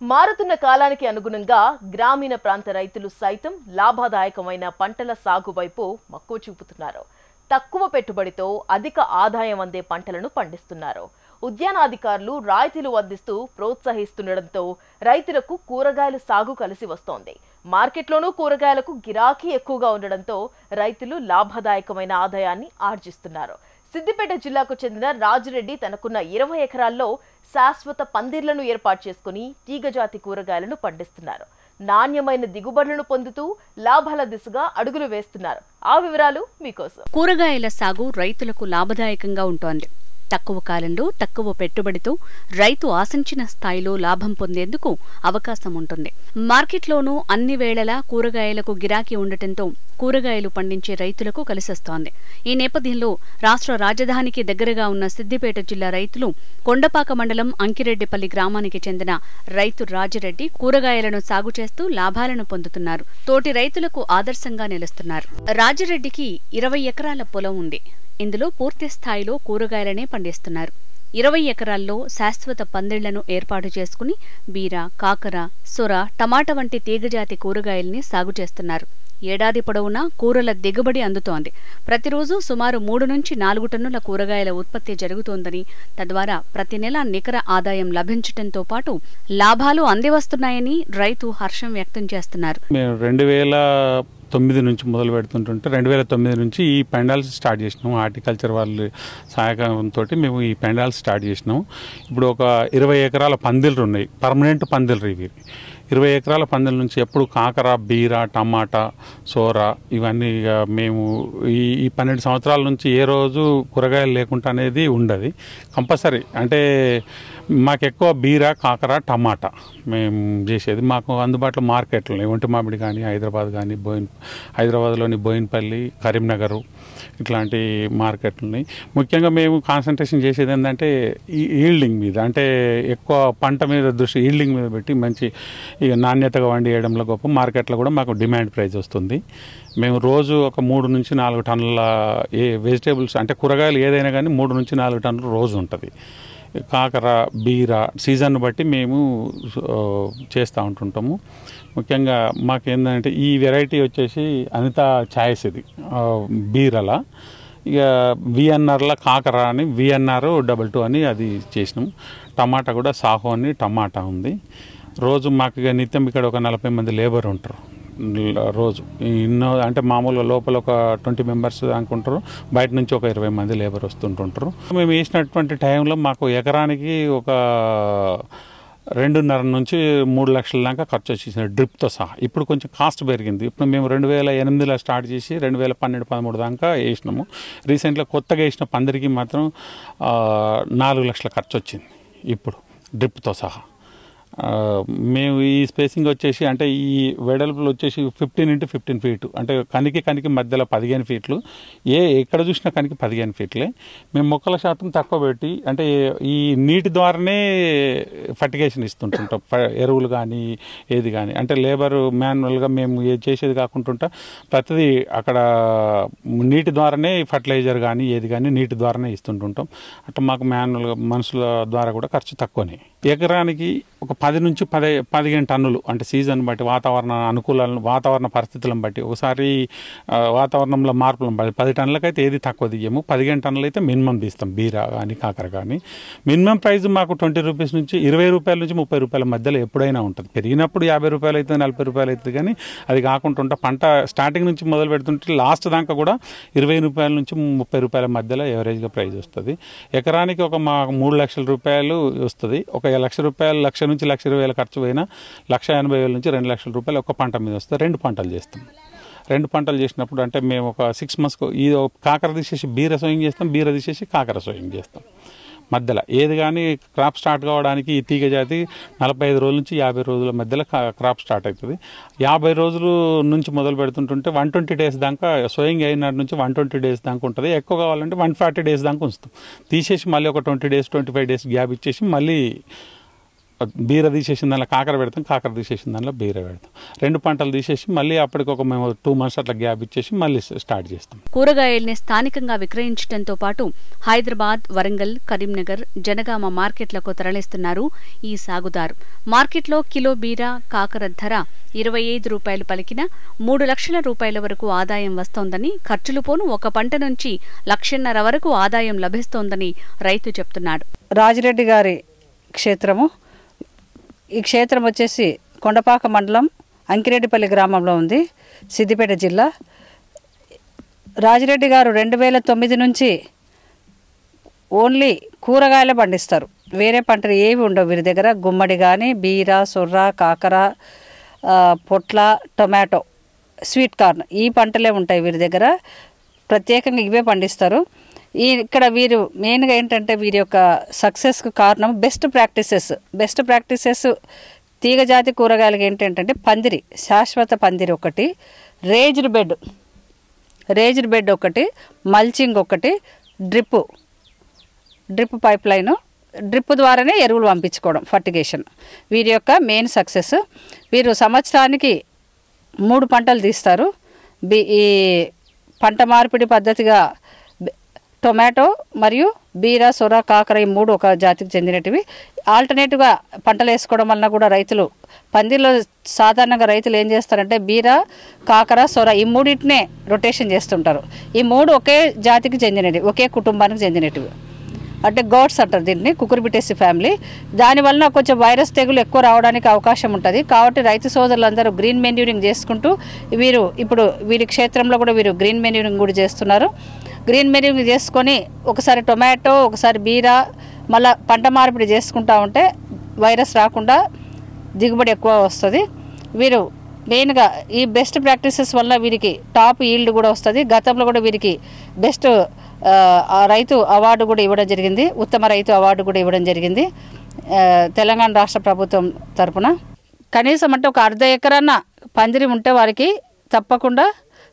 మారుతున్న కాలానికి అనుగుణంగా గ్రామీణ ప్రాంత రైతులు సైతం లాభదాయకమైన పంటల సాగు వైపు మక్కువ చూపుతున్నారు. తక్కువ పెట్టుబడితో అధిక ఆదాయం అందే పంటలను పండిస్తున్నారు. ఉద్యానాధికారులు రాయితీలు అందిస్తూ ప్రోత్సహిస్తుండటంతో రైతులకు కూరగాయల సాగు కలిసి వస్తోంది. మార్కెట్లోనూ కూరగాయలకు గిరాకీ ఎక్కువగా ఉండడంతో రైతులు లాభదాయకమైన ఆదాయాన్ని ఆర్జిస్తున్నారు. సిద్దిపేట జిల్లాకు చెందిన రాజిరెడ్డి తనకున్న 20 ఎకరాల్లో శాశ్వత పందిర్లను ఏర్పాటు చేసుకుని తీగజాతి కూరగాయలను పండిస్తున్నారు. నాణ్యమైన దిగుబడులను పొందుతూ లాభాల దిశగా అడుగులు వేస్తున్నారు. ఆ వివరాలు మీకోసం. కూరగాయల సాగు రైతులకు లాభదాయకంగా ఉంటోంది. తక్కువ కాలంలో తక్కువ పెట్టుబడితో రైతు ఆశించిన స్థాయిలో లాభం పొందేందుకు అవకాశం ఉంటుంది. మార్కెట్లోనూ అన్ని వేళలా కూరగాయలకు గిరాకీ ఉండటంతో కూరగాయలు పండించే రైతులకు కలిసొస్తోంది. ఈ నేపథ్యంలో రాష్ట్ర రాజధానికి దగ్గరగా ఉన్న సిద్దిపేట జిల్లా రైతులు కొండపాక మండలం అంకిరెడ్డిపల్లి గ్రామానికి చెందిన రైతు రాజిరెడ్డి కూరగాయలను సాగు చేస్తూ లాభాలను పొందుతున్నారు. తోటి రైతులకు ఆదర్శంగా నిలుస్తున్నారు. రాజిరెడ్డికి 20 ఎకరాల పొలం ఉంది. ఇందులో పూర్తి స్థాయిలో కూరగాయలనే పండిస్తున్నారు. 20 ఎకరాల్లో శాశ్వత పందిళ్లను ఏర్పాటు చేసుకుని బీర, కాకర, సొర, టమాటా వంటి తీగజాతి కూరగాయల్ని సాగు చేస్తున్నారు. ఏడాది పొడవునా కూరల దిగుబడి అందుతోంది. ప్రతిరోజు సుమారు 3 నుంచి 4 టన్నుల కూరగాయల ఉత్పత్తి జరుగుతోందని, తద్వారా ప్రతి నెల నికర ఆదాయం లభించడంతో పాటు లాభాలు అందివస్తున్నాయని రైతు హర్షం వ్యక్తం చేస్తున్నారు. 2009 నుంచి మొదలు పెడుతుంటుంటే 2009 నుంచి ఈ పెండాల్స్ స్టార్ట్ చేసినాము. హార్టికల్చర్ వాళ్ళ సహాయకంతో మేము ఈ పెండాల్స్ స్టార్ట్ చేసినాము. ఇప్పుడు ఒక 20 ఎకరాల పందిళ్ళు ఉన్నాయి. పర్మనెంట్ పందిళ్ళు ఇవి. 20 ఎకరాల పందిల నుంచి ఎప్పుడు కాకర, బీర, టమాటా, సోర ఇవన్నీ మేము ఈ 12 సంవత్సరాల నుంచి ఏ రోజు కూరగాయలు లేకుండా అనేది ఉండదు. కంపల్సరీ అంటే మాకు ఎక్కువ బీర, కాకర, టమాటా మేము చేసేది. మాకు అందుబాటులో మార్కెట్లు ఉన్నాయి. ఒంటి మామిడి కానీ, హైదరాబాద్ కానీ, హైదరాబాద్లోని బోయిన్పల్లి, కరీంనగర్ ఇట్లాంటి మార్కెట్లు ఉన్నాయి. ముఖ్యంగా మేము కాన్సన్ట్రేషన్ చేసేది ఏంటంటే ఈ ఈల్డింగ్ మీద, అంటే ఎక్కువ పంట మీద దృష్టి, ఈల్డింగ్ మీద పెట్టి మంచి ఇక నాణ్యతగా వండియడంలో గొప్ప. మార్కెట్లో కూడా మాకు డిమాండ్ ప్రైస్ వస్తుంది. మేము రోజు ఒక 3 నుంచి 4 టన్నుల వెజిటేబుల్స్ అంటే కూరగాయలు ఏదైనా కానీ 3 నుంచి 4 టన్నులు రోజు ఉంటుంది. కాకర, బీర సీజన్ బట్టి మేము చేస్తూ ఉంటుంటాము. ముఖ్యంగా మాకేంటంటే ఈ వెరైటీ వచ్చేసి అనిత ఛాయిస్, ఇది బీరల. ఇక విఎన్ఆర్ల కాకర అని విఎన్ఆర్ 22 అని అది చేసినాం. టమాటా కూడా సాహో అని టమాటా ఉంది. రోజు మాకు ఇక నిత్యం ఇక్కడ ఒక 40 మంది లేబర్ ఉంటారు రోజు. అంటే మామూలుగా లోపల ఒక 20 మెంబర్స్ అనుకుంటారు, బయట నుంచి ఒక 20 మంది లేబర్ వస్తుంటుంటారు. మేము వేసినటువంటి టైంలో మాకు ఎకరానికి ఒక 2.5 నుంచి 3 లక్షల దాకా ఖర్చు వచ్చేసింది డ్రిప్తో సహా. ఇప్పుడు కొంచెం కాస్ట్ పెరిగింది. ఇప్పుడు మేము 2008లో స్టార్ట్ చేసి 2012-13 దాకా వేసినాము. రీసెంట్గా కొత్తగా వేసిన పందిరికి మాత్రం 4 లక్షల ఖర్చు వచ్చింది ఇప్పుడు డ్రిప్తో సహా. మేము ఈ స్పేసింగ్ వచ్చేసి అంటే ఈ వెడల్పులు వచ్చేసి 15 into 15 ఫీట్, అంటే కనికి మధ్యలో 15 ఫీట్లు. ఎక్కడ చూసినా కనికి 15 ఫీట్లే. మేము మొక్కల శాతం తక్కువ పెట్టి అంటే ఈ నీటి ద్వారానే ఫర్టిగేషన్ ఇస్తుంటుంటాం. ఎరువులు కానీ ఏది కానీ అంటే లేబర్ మాన్యువల్గా మేము ఏది చేసేది కాకుండా ప్రతిదీ అక్కడ నీటి ద్వారానే ఫర్టిలైజర్ కానీ ఏది కానీ నీటి ద్వారానే ఇస్తుంటుంటాం. అట్లా మాకు మాన్యువల్గా మనుషుల ద్వారా కూడా ఖర్చు తక్కువనే. ఎకరానికి ఒక 10 నుంచి 15 టన్నులు, అంటే సీజన్ బట్టి వాతావరణ పరిస్థితులను బట్టి, ఒకసారి వాతావరణంలో మార్పులను బట్టి 10 టన్నులకైతే ఏది తక్కువ తీయము. 15 టన్నులు అయితే మినిమం తీస్తాం. బీర కానీ కాకర కానీ మినిమం ప్రైస్ మాకు 20 రూపీస్ నుంచి 20 రూపాయల నుంచి 30 రూపాయల మధ్యలో ఎప్పుడైనా ఉంటుంది. పెరిగినప్పుడు 50 రూపాయలు అవుతుంది, 40 రూపాయలు అవుతుంది. కానీ అది కాకుండా పంట స్టార్టింగ్ నుంచి మొదలు పెడుతుంటే లాస్ట్ దాకా కూడా 20 రూపాయల నుంచి 30 రూపాయల మధ్యలో ఎవరేజ్గా ప్రైస్ వస్తుంది. ఎకరానికి ఒక మాకు 3 లక్షల రూపాయలు వస్తుంది. ఒక 1 లక్ష రూపాయలు, 1 నుంచి 1,20,000 ఖర్చు పోయినా 1,80,000 నుంచి 2 లక్షల రూపాయలు ఒక పంట మీద వస్తుంది. 2 పంటలు చేస్తాం. 2 పంటలు చేసినప్పుడు అంటే మేము ఒక 6 monthsకు ఇది కాకర తీసేసి బీర సోయింగ్ చేస్తాం, బీర తీసేసి కాకర సోయింగ్ చేస్తాం. మధ్యలో ఏది కానీ క్రాప్ స్టార్ట్ కావడానికి ఈ తీగ జాతి 45 రోజుల నుంచి 50 రోజుల మధ్యలో క్రాప్ స్టార్ట్ అవుతుంది. 50 రోజుల నుంచి మొదలు పెడుతుంటుంటే 120 days దాకా సోయింగ్ అయినట్టు నుంచి 120 days దాకా ఉంటుంది. ఎక్కువ కావాలంటే 140 days దాకా ఉంచుతాం. తీసేసి మళ్ళీ ఒక 20 days 25 days గ్యాప్ ఇచ్చేసి మళ్ళీ బీర తీసేసిన దానిలో కాకర పెడతాం, కాకర తీసేసిన దానిలో బీర పెడతాం. 2 పంటలు తీసేసి మళ్ళీ అప్పటికి ఒక మేము 2 months అట్లా గ్యాప్ ఇచ్చేసి మళ్ళీ స్టార్ట్ చేస్తాం. కూరగాయల్ని స్థానికంగా విక్రయించడంతో పాటు హైదరాబాద్, వరంగల్, కరీంనగర్, జనగామ మార్కెట్లకు తరలిస్తున్నారు ఈ సాగుదారు. మార్కెట్లో కిలో బీర, కాకర ధర 25 రూపాయలు పలికిన 3 లక్షల రూపాయల వరకు ఆదాయం వస్తోందని, ఖర్చులు పోను ఒక పంట నుంచి 1.5 లక్షల వరకు ఆదాయం లభిస్తోందని రైతు చెప్తున్నాడు. రాజిరెడ్డి గారి క్షేత్రము. ఈ క్షేత్రం వచ్చేసి కొండపాక మండలం అంకిరెడ్డిపల్లి గ్రామంలో ఉంది, సిద్దిపేట జిల్లా. రాజిరెడ్డి గారు 2009 నుంచి ఓన్లీ కూరగాయలు పండిస్తారు, వేరే పంటలు ఏవి ఉండవు వీరి దగ్గర. గుమ్మడి కానీ, బీర, సొర్ర, కాకర, పొట్ల, టొమాటో, స్వీట్ కార్న్, ఈ పంటలే ఉంటాయి వీరి దగ్గర. ప్రత్యేకంగా ఇవే పండిస్తారు. ఇక్కడ వీరు మెయిన్గా ఏంటంటే వీరి యొక్క సక్సెస్కు కారణం బెస్ట్ ప్రాక్టీసెస్ తీగజాతి కూరగాయలకి ఏంటంటే పందిరి, శాశ్వత పందిరి ఒకటి, రేజ్డ్ బెడ్ ఒకటి, మల్చింగ్ ఒకటి, డ్రిప్ పైప్ లైను, డ్రిప్ ద్వారానే ఎరువులు పంపించుకోవడం, ఫర్టిగేషన్ వీరి యొక్క మెయిన్ సక్సెస్. వీరు సంవత్సరానికి 3 పంటలు తీస్తారు. ఈ పంట మార్పిడి పద్ధతిగా టొమాటో మరియు బీర, సొర, కాకర ఈ 3 ఒక జాతికి చెందినటివి. ఆల్టర్నేటివ్గా పంటలు వేసుకోవడం వలన కూడా రైతులు పందిరిలో సాధారణంగా రైతులు ఏం చేస్తారంటే బీర, కాకర, సొర ఈ 3టినే రొటేషన్ చేస్తుంటారు. ఈ 3 ఒకే జాతికి చెందినవి, ఒకే కుటుంబానికి చెందినటివి. అంటే గోడ్స్ అంటారు దీన్ని, కుకుర్బిటేసి ఫ్యామిలీ. దానివల్ల కొంచెం వైరస్ తెగులు ఎక్కువ రావడానికి అవకాశం ఉంటుంది. కాబట్టి రైతు సోదరులందరూ గ్రీన్ మెన్యూరింగ్ చేసుకుంటూ ఇప్పుడు వీరి క్షేత్రంలో కూడా వీరు గ్రీన్ మెన్యూరింగ్ కూడా చేస్తున్నారు. గ్రీన్ మెన్యూరింగ్ చేసుకొని ఒకసారి టొమాటో, ఒకసారి బీర, మళ్ళీ పంట మార్పిడి చేసుకుంటా ఉంటే వైరస్ రాకుండా దిగుబడి ఎక్కువ వస్తుంది. వీరు మెయిన్గా ఈ బెస్ట్ ప్రాక్టీసెస్ వల్ల వీరికి టాప్ ఈల్డ్ కూడా వస్తుంది. గతంలో కూడా వీరికి బెస్ట్ రైతు అవార్డు కూడా ఇవ్వడం జరిగింది, ఉత్తమ రైతు అవార్డు కూడా ఇవ్వడం జరిగింది తెలంగాణ రాష్ట్ర ప్రభుత్వం తరఫున. కనీసం అంటే ఒక 1/2 ఎకరాన పందిరి ఉంటే వారికి తప్పకుండా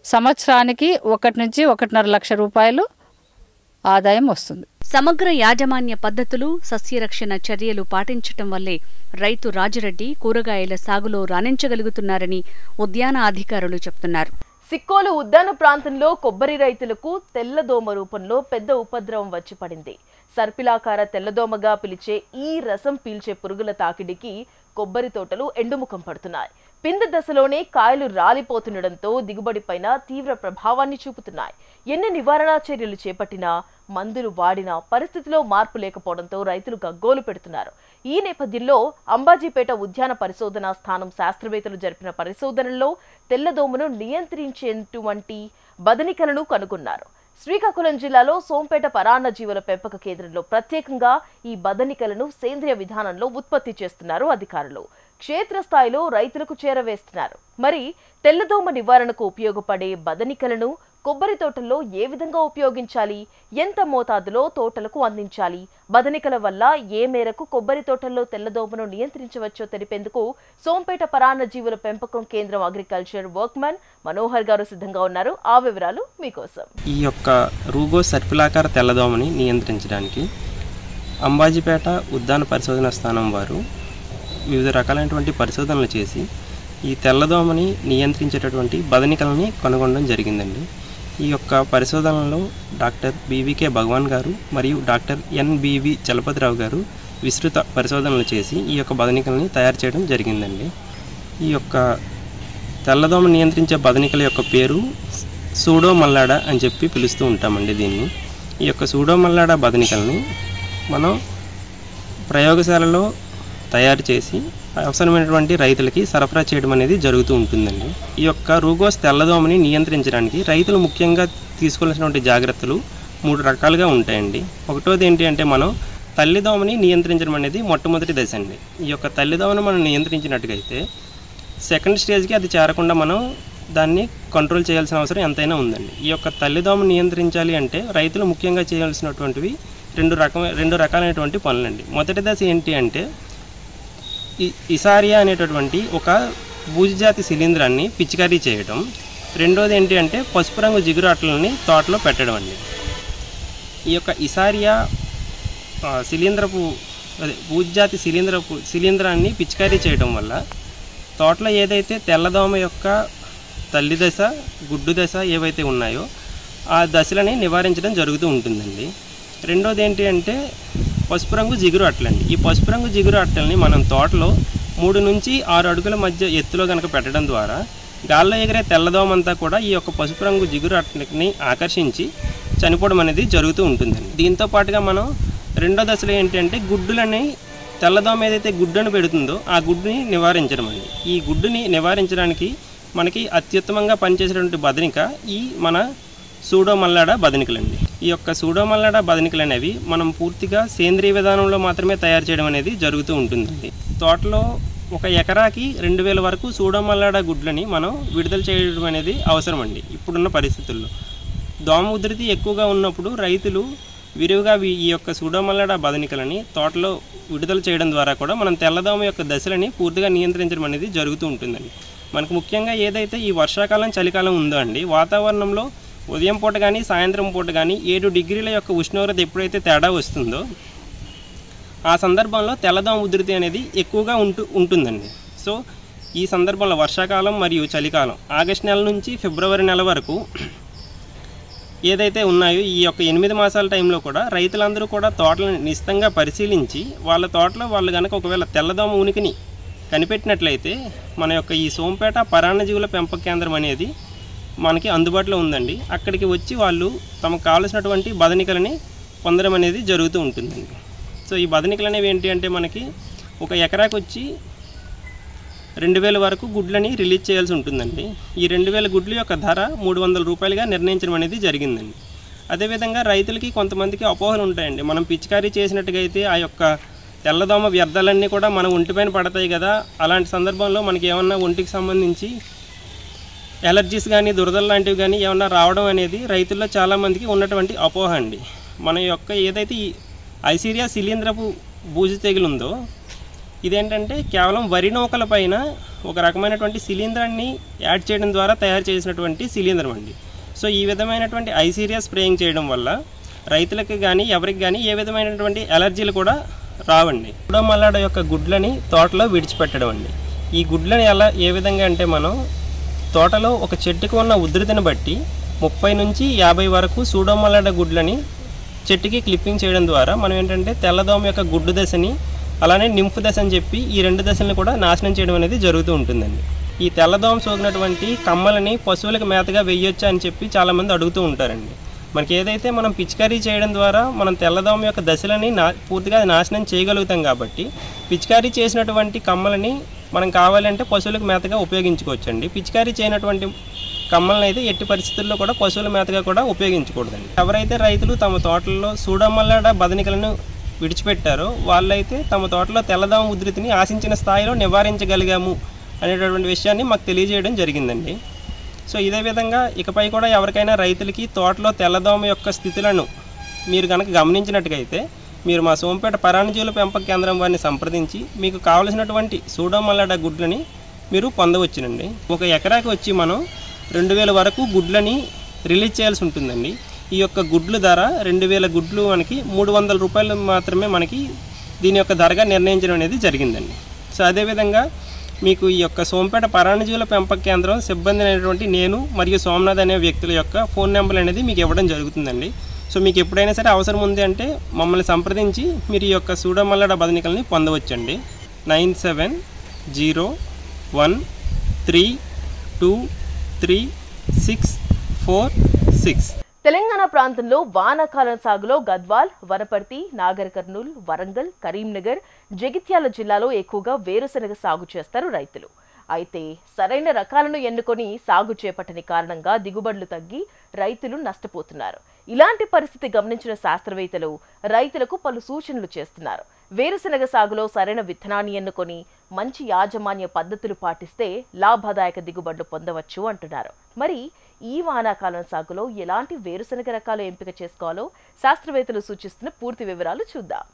సంవత్సరానికి 1 నుంచి 1.5 లక్ష రూపాయలు ఆదాయం వస్తుంది. సమగ్ర యాజమాన్య పద్ధతులు, సస్యరక్షణ చర్యలు పాటించటం వల్లే రైతు రాజిరెడ్డి కూరగాయల సాగులో రాణించగలుగుతున్నారని ఉద్యాన అధికారులు చెప్తున్నారు. సిక్కోలు ఉద్యాన ప్రాంతంలో కొబ్బరి రైతులకు తెల్లదోమ రూపంలో పెద్ద ఉపద్రవం వచ్చి పడింది. సర్పిలాకార తెల్లదోమగా పిలిచే ఈ రసం పీల్చే పురుగుల తాకిడికి కొబ్బరి తోటలు ఎండుముఖం పడుతున్నాయి. పిందె దశలోనే కాయలు రాలిపోతుండటంతో దిగుబడిపైన తీవ్ర ప్రభావాన్ని చూపుతున్నాయి. ఎన్ని నివారణా చర్యలు చేపట్టినా, మందులు వాడినా పరిస్థితిలో మార్పు లేకపోవడంతో రైతులు గగ్గోలు పెడుతున్నారు. ఈ నేపథ్యంలో అంబాజీపేట ఉద్యాన పరిశోధనా స్థానం శాస్త్రవేత్తలు జరిపిన పరిశోధనల్లో తెల్లదోమను నియంత్రించేటువంటి బదనికలను కనుగొన్నారు. శ్రీకాకుళం జిల్లాలో సోంపేట పరాన్న జీవుల పెంపక కేంద్రంలో ప్రత్యేకంగా ఈ బదనికలను సేంద్రియ విధానంలో ఉత్పత్తి చేస్తున్నారు అధికారులు. క్షేత్రస్థాయిలో రైతులకు చేరవేస్తున్నారు. మరి తెల్లదోమ నివారణకు ఉపయోగపడే బదనికలను కొబ్బరి తోటల్లో ఏ విధంగా ఉపయోగించాలి, ఎంత మోతాదులో తోటలకు అందించాలి, బదనికల వల్ల ఏ మేరకు కొబ్బరి తోటల్లో తెల్లదోమను నియంత్రించవచ్చో తెలిపేందుకు సోంపేట పరాన్న జీవుల పెంపకం కేంద్రం అగ్రికల్చర్ వర్క్మెన్ మనోహర్ గారు సిద్ధంగా ఉన్నారు. ఆ వివరాలు మీకోసం. ఈ యొక్క రూగో సర్పిలాకార తెల్లదోమని నియంత్రించడానికి అంబాజీపేట ఉద్యాన పరిశోధన స్థానం వారు వివిధ రకాలైనటువంటి పరిశోధనలు చేసి ఈ తెల్లదోమని నియంత్రించేటటువంటి బదనికలని కనుగొనడం జరిగిందండి. ఈ యొక్క పరిశోధనలో డాక్టర్ బీవీకే భగవాన్ గారు మరియు డాక్టర్ ఎన్బీవి చలపతిరావు గారు విస్తృత పరిశోధనలు చేసి ఈ యొక్క బదనికల్ని తయారు చేయడం జరిగిందండి. ఈ యొక్క తెల్లదోమ నియంత్రించే బదనికల యొక్క పేరు సూడోమల్లాడా అని చెప్పి పిలుస్తూ ఉంటామండి దీన్ని. ఈ యొక్క సూడోమల్లాడా బదనికల్ని మనం ప్రయోగశాలలో తయారు చేసి అవసరమైనటువంటి రైతులకి సరఫరా చేయడం అనేది జరుగుతూ ఉంటుందండి. ఈ యొక్క రూగోస్ తెల్లదోమని నియంత్రించడానికి రైతులు ముఖ్యంగా తీసుకోవాల్సినటువంటి జాగ్రత్తలు 3 రకాలుగా ఉంటాయండి. ఒకటోది ఏంటి అంటే మనం తల్లిదోమని నియంత్రించడం అనేది మొట్టమొదటి దశ అండి. ఈ యొక్క తల్లిదోమను మనం నియంత్రించినట్టుగైతే సెకండ్ స్టేజ్కి అది చేరకుండా మనం దాన్ని కంట్రోల్ చేయాల్సిన అవసరం ఎంతైనా ఉందండి. ఈ యొక్క తల్లిదోమను నియంత్రించాలి అంటే రైతులు ముఖ్యంగా చేయాల్సినటువంటివి రెండు రకాలైనటువంటి పనులండి. మొదటి దశ ఏంటి అంటే ఇసారియా అనేటటువంటి ఒక బూజుజాతి శిలీంధ్రాన్ని పిచికారీ చేయడం. రెండోది ఏంటి అంటే పసుపు రంగు జిగురు అట్లని తోటలో పెట్టడం అండి. ఈ యొక్క ఇసారియా శిలీంధ్రపు బూజుజాతి శిలీంధ్రాన్ని పిచికారీ చేయడం వల్ల తోటలో ఏదైతే తెల్లదోమ యొక్క తల్లి దశ గుడ్డు దశ ఏవైతే ఉన్నాయో ఆ దశలని నివారించడం జరుగుతూ ఉంటుందండి. రెండోది ఏంటి అంటే పసుపు రంగు జిగురు అట్టలండి. ఈ పసుపు రంగు జిగురు అట్టల్ని మనం తోటలో 3 నుంచి 6 అడుగుల మధ్య ఎత్తులో కనుక పెట్టడం ద్వారా గాల్లో ఎగిరే తెల్లదోమంతా కూడా ఈ యొక్క పసుపు రంగు జిగురు అట్టని ఆకర్షించి చనిపోవడం అనేది జరుగుతూ ఉంటుందండి. దీంతో పాటుగా మనం రెండో దశలో ఏంటంటే గుడ్డులని తెల్లదోమ ఏదైతే గుడ్డును పెడుతుందో ఆ గుడ్డుని నివారించడం అండి. ఈ గుడ్డుని నివారించడానికి మనకి అత్యుత్తమంగా పనిచేసేటువంటి బదనిక ఈ మన సూడోమల్లాడా బదనికలండి. ఈ యొక్క సూడోమల్లాడా బదనికలు అనేవి మనం పూర్తిగా సేంద్రియ విధానంలో మాత్రమే తయారు చేయడం అనేది జరుగుతూ ఉంటుందండి. తోటలో 1 ఎకరాకి 2000 వరకు సూడోమల్లాడా గుడ్లని మనం విడుదల చేయడం అనేది అవసరం అండి. ఇప్పుడున్న పరిస్థితుల్లో దోమ ఉధృతి ఎక్కువగా ఉన్నప్పుడు రైతులు విరివిగా ఈ యొక్క సూడోమల్లాడా బదనికలని తోటలో విడుదల చేయడం ద్వారా కూడా మనం తెల్లదోమ యొక్క దశలని పూర్తిగా నియంత్రించడం అనేది జరుగుతూ ఉంటుందండి. మనకు ముఖ్యంగా ఏదైతే ఈ వర్షాకాలం చలికాలం ఉందో అండి, వాతావరణంలో ఉదయం పూట కానీ సాయంత్రం పూట కానీ 7 డిగ్రీల యొక్క ఉష్ణోగ్రత ఎప్పుడైతే తేడా వస్తుందో ఆ సందర్భంలో తెల్లదోమ ఉధృతి అనేది ఎక్కువగా ఉంటుందండి. సో ఈ సందర్భంలో వర్షాకాలం మరియు చలికాలం ఆగస్టు నెల నుంచి ఫిబ్రవరి నెల వరకు ఏదైతే ఉన్నాయో ఈ యొక్క 8 మాసాల టైంలో కూడా రైతులందరూ కూడా తోటలను నిశితంగా పరిశీలించి వాళ్ళ తోటలో వాళ్ళు కనుక ఒకవేళ తెల్లదోమ ఉనికిని కనిపెట్టినట్లయితే మన యొక్క ఈ సోంపేట పరాన్నజీవుల పెంపక కేంద్రం అనేది మనకి అందుబాటులో ఉందండి. అక్కడికి వచ్చి వాళ్ళు తమకు కావలసినటువంటి బదనికలని పొందడం అనేది జరుగుతూ ఉంటుందండి. సో ఈ బదనికలు అనేవి ఏంటి అంటే మనకి 1 ఎకరాకి వచ్చి 2000 వరకు గుడ్లని రిలీజ్ చేయాల్సి ఉంటుందండి. ఈ 2000 గుడ్ల యొక్క ధర 300 రూపాయలుగా నిర్ణయించడం అనేది జరిగిందండి. అదేవిధంగా రైతులకి కొంతమందికి అపోహలు ఉంటాయండి. మనం పిచికారీ చేసినట్టుగా అయితే ఆ యొక్క తెల్లదోమ వ్యర్థాలన్నీ కూడా మన ఒంటిపైన పడతాయి కదా, అలాంటి సందర్భంలో మనకి ఏమన్నా ఒంటికి సంబంధించి ఎలర్జీస్ కానీ దురదలు లాంటివి కానీ ఏమన్నా రావడం అనేది రైతుల్లో చాలామందికి ఉన్నటువంటి అపోహ అండి. మన యొక్క ఏదైతే ఈ ఐసీరియా శిలీంధ్రపు బూజు తెగులు ఉందో ఇదేంటంటే కేవలం వరి నూకల పైన ఒక రకమైనటువంటి శిలీంధ్రాన్ని యాడ్ చేయడం ద్వారా తయారు చేసినటువంటి శిలీంధ్రం అండి. సో ఈ విధమైనటువంటి ఐసీరియా స్ప్రేయింగ్ చేయడం వల్ల రైతులకి కానీ ఎవరికి కానీ ఏ విధమైనటువంటి ఎలర్జీలు కూడా రావండి. సూడోమల్లాడా యొక్క గుడ్లని తోటలో విడిచిపెట్టడం అండి. ఈ గుడ్లని ఏ విధంగా అంటే మనం తోటలో ఒక చెట్టుకు ఉన్న ఉధృతిని బట్టి 30 నుంచి 50 వరకు సూడోమల్లాడా గుడ్లని చెట్టుకి క్లిప్పింగ్ చేయడం ద్వారా మనం ఏంటంటే తెల్లదోమ యొక్క గుడ్డు దశని అలానే నింఫు దశ అని చెప్పి ఈ 2 దశలను కూడా నాశనం చేయడం అనేది జరుగుతూ ఉంటుందండి. ఈ తెల్లదోమ సోకినటువంటి కమ్మలని పశువులకు మేతగా వేయొచ్చా అని చెప్పి చాలామంది అడుగుతూ ఉంటారండి. మనకి ఏదైతే మనం పిచికారీ చేయడం ద్వారా మనం తెల్లదోమ యొక్క దశలని పూర్తిగా నాశనం చేయగలుగుతాం కాబట్టి పిచికారీ చేసినటువంటి కమ్మలని మనం కావాలంటే పశువులకు మేతగా ఉపయోగించుకోవచ్చండి. పిచికారీ చేయనటువంటి కమ్మలను అయితే ఎట్టి పరిస్థితుల్లో కూడా పశువుల మేతగా కూడా ఉపయోగించకూడదండి. ఎవరైతే రైతులు తమ తోటల్లో సూడోమల్లాడా బదనికలను విడిచిపెట్టారో వాళ్ళైతే తమ తోటలో తెల్లదోమ ఉధృతిని ఆశించిన స్థాయిలో నివారించగలిగాము అనేటటువంటి విషయాన్ని మాకు తెలియజేయడం జరిగిందండి. సో ఇదే విధంగా ఇకపై కూడా ఎవరికైనా రైతులకి తోటలో తెల్లదోమ యొక్క స్థితులను మీరు కనుక గమనించినట్టుగైతే మీరు మా సోంపేట పరాన్నజీవుల పెంపక కేంద్రం వారిని సంప్రదించి మీకు కావలసినటువంటి సూడోమల్లాడా గుడ్లని మీరు పొందవచ్చునండి. 1 ఎకరాకి వచ్చి మనం 2000 వరకు గుడ్లని రిలీజ్ చేయాల్సి ఉంటుందండి. ఈ యొక్క గుడ్లు ధర 2000 గుడ్లు మనకి 300 రూపాయలు మాత్రమే మనకి దీని యొక్క ధరగా నిర్ణయించడం అనేది జరిగిందండి. సో అదేవిధంగా మీకు ఈ యొక్క సోంపేట పరాన్నజీవుల పెంపక కేంద్రం సిబ్బంది అయినటువంటి నేను మరియు సోమనాథ్ అనే వ్యక్తుల యొక్క ఫోన్ నెంబర్ అనేది మీకు ఇవ్వడం జరుగుతుందండి. సో మీకు ఎప్పుడైనా సరే అవసరం ఉంది అంటే మమ్మల్ని సంప్రదించి మీరు ఈ యొక్క సూడోమల్లాడా బదనికల్ని పొందవచ్చండి. 9701323646. తెలంగాణ ప్రాంతంలో వానాకాలం సాగులో గద్వాల్, వనపర్తి, నాగర్ కర్నూల్, వరంగల్, కరీంనగర్, జగిత్యాల జిల్లాలో ఎక్కువగా వేరుశెనగ సాగు చేస్తారు రైతులు. అయితే సరైన రకాలను ఎన్నుకొని సాగు చేపట్టని కారణంగా దిగుబడులు తగ్గి రైతులు నష్టపోతున్నారు. ఇలాంటి పరిస్థితి గమనించిన శాస్త్రవేత్తలు రైతులకు పలు సూచనలు చేస్తున్నారు. వేరుశెనగ సాగులో సరైన విత్తనాన్ని ఎన్నుకొని మంచి యాజమాన్య పద్ధతులు పాటిస్తే లాభదాయక దిగుబడులు పొందవచ్చు అంటున్నారు. మరి ఈ వానాకాలం సాగులో ఎలాంటి వేరుశెనగ రకాలు ఎంపిక చేసుకోవాలో శాస్త్రవేత్తలు సూచిస్తున్న పూర్తి వివరాలు చూద్దాం.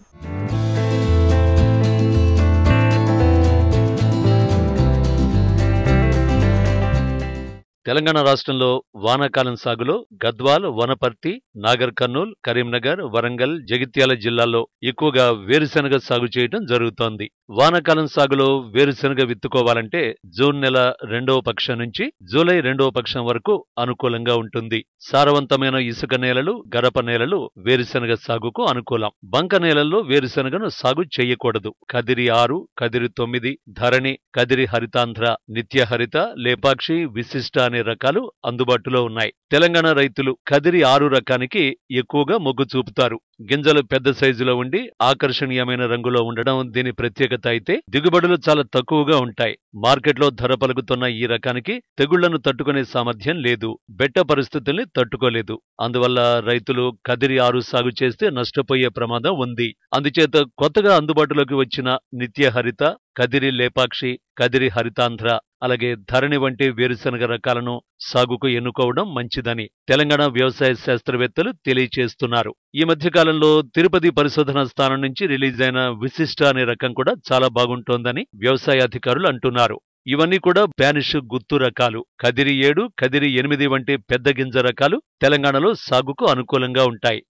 తెలంగాణ రాష్ట్రంలో వానాకాలం సాగులో గద్వాల్, వనపర్తి, నాగర్ కర్నూల్, కరీంనగర్, వరంగల్, జగిత్యాల జిల్లాల్లో ఎక్కువగా వేరుశెనగ సాగు చేయడం జరుగుతోంది. వానాకాలం సాగులో వేరుశెనగ విత్తుకోవాలంటే జూన్ నెల 2వ పక్షం నుంచి జూలై 2వ పక్షం వరకు అనుకూలంగా ఉంటుంది. సారవంతమైన ఇసుక నేలలు, గరప నేలలు వేరుశెనగ సాగుకు అనుకూలం. బంక నేలల్లో వేరుశెనగను సాగు చేయకూడదు. కదిరి 6, కదిరి 9, ధరణి, కదిరి హరితాంధ్ర, నిత్యహరిత, లేపాక్షి, విశిష్ట అనే రకాలు అందుబాటులో ఉన్నాయి. తెలంగాణ రైతులు కదిరి 6 రకానికి ఎక్కువగా మొగ్గు చూపుతారు. గింజలు పెద్ద సైజులో ఉండి ఆకర్షణీయమైన రంగులో ఉండడం దీని ప్రత్యేకత అయితే దిగుబడులు చాలా తక్కువగా ఉంటాయి. మార్కెట్లో ధర పలుకుతున్న ఈ రకానికి తెగుళ్లను తట్టుకునే సామర్థ్యం లేదు. బెట్ట పరిస్థితుల్ని తట్టుకోలేదు. అందువల్ల రైతులు కదిరి 6 సాగు చేస్తే నష్టపోయే ప్రమాదం ఉంది. అందుచేత కొత్తగా అందుబాటులోకి వచ్చిన నిత్యహరిత, కదిరి లేపాక్షి, కదిరి హరితాంధ్ర, అలాగే ధరణి వంటి వేరుశెనగ రకాలను సాగుకు ఎన్నుకోవడం మంచిదని తెలంగాణ వ్యవసాయ శాస్త్రవేత్తలు తెలియచేస్తున్నారు. ఈ మధ్యకాలంలో తిరుపతి పరిశోధనా స్థానం నుంచి రిలీజ్ అయిన విశిష్ట అనే రకం కూడా చాలా బాగుంటోందని వ్యవసాయ అధికారులు అంటున్నారు. ఇవన్నీ కూడా స్పానిష్ గుత్తు రకాలు. కదిరి 7, కదిరి 8 వంటి పెద్ద గింజ రకాలు తెలంగాణలో సాగుకు అనుకూలంగా ఉంటాయి.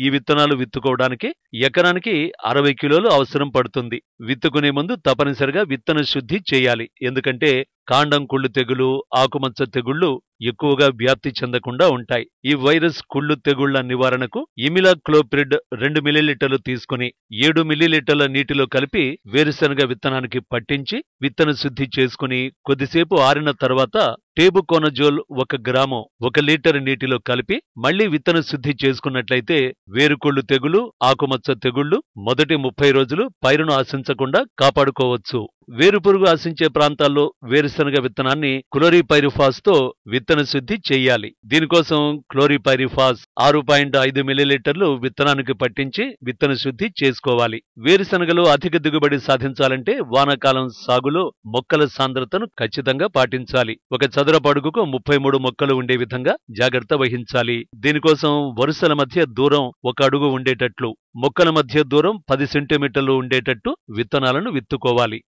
ఈ విత్తనాలు విత్తుకోవడానికి ఎకరానికి 60 కిలోలు అవసరం పడుతుంది. విత్తుకునే ముందు తప్పనిసరిగా విత్తన శుద్ధి చేయాలి. ఎందుకంటే కాండం కుళ్ళు తెగులు, ఆకుమచ్చ తెగుళ్లు ఎక్కువగా వ్యాప్తి చెందకుండా ఉంటాయి. ఈ వైరస్ కుళ్ళు తెగుళ్ల నివారణకు ఇమిలాక్లోప్రిడ్ 2 మిల్లీలీటర్లు తీసుకుని 7 మిల్లీలీటర్ల నీటిలో కలిపి వేరుశెనగ విత్తనానికి పట్టించి విత్తన శుద్ధి చేసుకుని కొద్దిసేపు ఆరిన తర్వాత టేబుకోనజోల్ 1 గ్రాము 1 లీటర్ నీటిలో కలిపి మళ్లీ విత్తన శుద్ధి చేసుకున్నట్లయితే వేరుకుళ్ళు తెగులు, ఆకుమచ్చ తెగుళ్లు మొదటి 30 రోజులు పైరును ఆశించకుండా కాపాడుకోవచ్చు. వేరుపురుగు ఆశించే ప్రాంతాల్లో వేరుశెనగ విత్తనాన్ని క్లోరిపైరిఫాస్ తో విత్తన శుద్ధి చేయాలి. దీనికోసం క్లోరిపైరిఫాస్ 6.5 మిల్లీలీటర్లు విత్తనానికి పట్టించి విత్తన శుద్ధి చేసుకోవాలి. వేరుశెనగలో అధిక దిగుబడి సాధించాలంటే వానాకాలం సాగులో మొక్కల సాంద్రతను ఖచ్చితంగా పాటించాలి. ఒక చదరపు అడుగుకు 33 మొక్కలు ఉండే విధంగా జాగ్రత్త వహించాలి. దీనికోసం వరుసల మధ్య దూరం 1 అడుగు ఉండేటట్లు, మొక్కల మధ్య దూరం 10 సెంటీమీటర్లు ఉండేటట్టు విత్తనాలను విత్తుకోవాలి.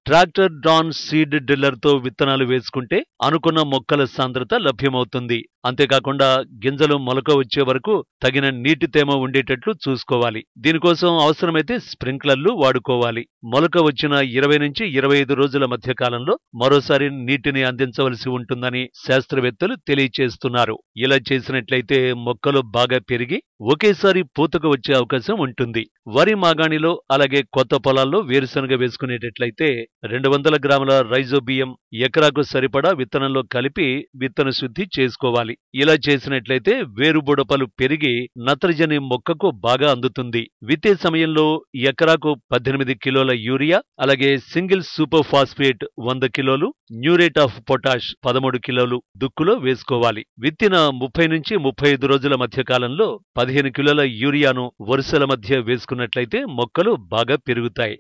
ట్రాక్టర్ డాన్ సీడ్ డ్రిల్లర్తో విత్తనాలు వేసుకుంటే అనుకున్న మొక్కల సాంద్రత లభ్యమవుతుంది. అంతేకాకుండా గింజలు మొలక వచ్చే వరకు తగిన నీటి తేమ ఉండేటట్లు చూసుకోవాలి. దీనికోసం అవసరమైతే స్ప్రింక్లర్లు వాడుకోవాలి. మొలక వచ్చిన 20 నుంచి 25 రోజుల మధ్య కాలంలో మరోసారి నీటిని అందించవలసి ఉంటుందని శాస్త్రవేత్తలు తెలియచేస్తున్నారు. ఇలా చేసినట్లయితే మొక్కలు బాగా పెరిగి ఒకేసారి పూతకు వచ్చే అవకాశం ఉంటుంది. వరి మాగాణిలో అలాగే కొత్త పొలాల్లో వేరుశెనగ వేసుకునేటట్లయితే 200 గ్రాముల రైజోబియం ఎకరాకు సరిపడా విత్తనంలో కలిపి విత్తన శుద్ధి చేసుకోవాలి. ఇలా చేసినట్లయితే వేరుబుడపలు పెరిగి నత్రజని మొక్కకు బాగా అందుతుంది. విత్తే సమయంలో ఎకరాకు 18 కిలోల యూరియా, అలాగే సింగిల్ సూపర్ ఫాస్ఫేట్ 100 కిలోలు, న్యూరేట్ ఆఫ్ పొటాష్ 13 కిలోలు దుక్కులో వేసుకోవాలి. విత్తిన 30 నుంచి 35 రోజుల మధ్య కాలంలో 15 కిలోల యూరియాను వరుసల మధ్య వేసుకున్నట్లయితే మొక్కలు బాగా పెరుగుతాయి.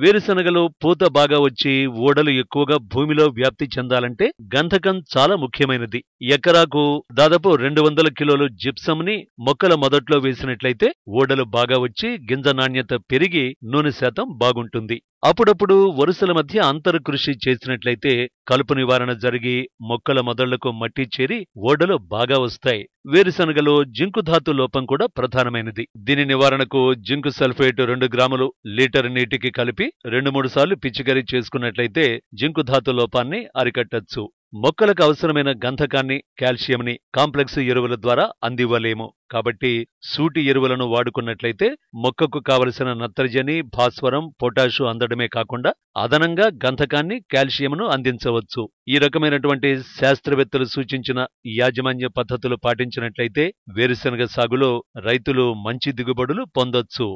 వేరుశెనగలో పూత బాగా వచ్చి ఓడలు ఎక్కువగా భూమిలో వ్యాప్తి చెందాలంటే గంధకం చాలా ముఖ్యమైనది. ఎకరాకు దాదాపు 200 కిలోలు జిప్సంని మొక్కల మొదట్లో వేసినట్లయితే ఓడలు బాగా వచ్చి గింజ నాణ్యత పెరిగి నూనె శాతం బాగుంటుంది. అప్పుడప్పుడు వరుసల మధ్య అంతర కృషి చేసినట్లయితే కలుపు నివారణ జరిగి మొక్కల మొదళ్లకు మట్టి చేరి ఓడలు బాగా వస్తాయి. వేరుశెనగలో జింకు ధాతు లోపం కూడా ప్రధానమైనది. దీని నివారణకు జింకు సల్ఫేట్ 2 గ్రాములు లీటర్ నీటికి కలిపి 2-3 సార్లు పిచికారీ చేసుకున్నట్లయితే జింకు ధాతు లోపాన్ని అరికట్టచ్చు. మొక్కలకు అవసరమైన గంధకాన్ని, కాల్షియంని కాంప్లెక్స్ ఎరువుల ద్వారా అందివ్వలేము. కాబట్టి సూటి ఎరువులను వాడుకున్నట్లయితే మొక్కకు కావలసిన నత్రజని, భాస్వరం, పొటాషు అందడమే కాకుండా అదనంగా గంధకాన్ని, కాల్షియంను అందించవచ్చు. ఈ రకమైనటువంటి శాస్త్రవేత్తలు సూచించిన యాజమాన్య పద్ధతులు పాటించినట్లయితే వేరుశెనగ సాగులో రైతులు మంచి దిగుబడులు పొందొచ్చు.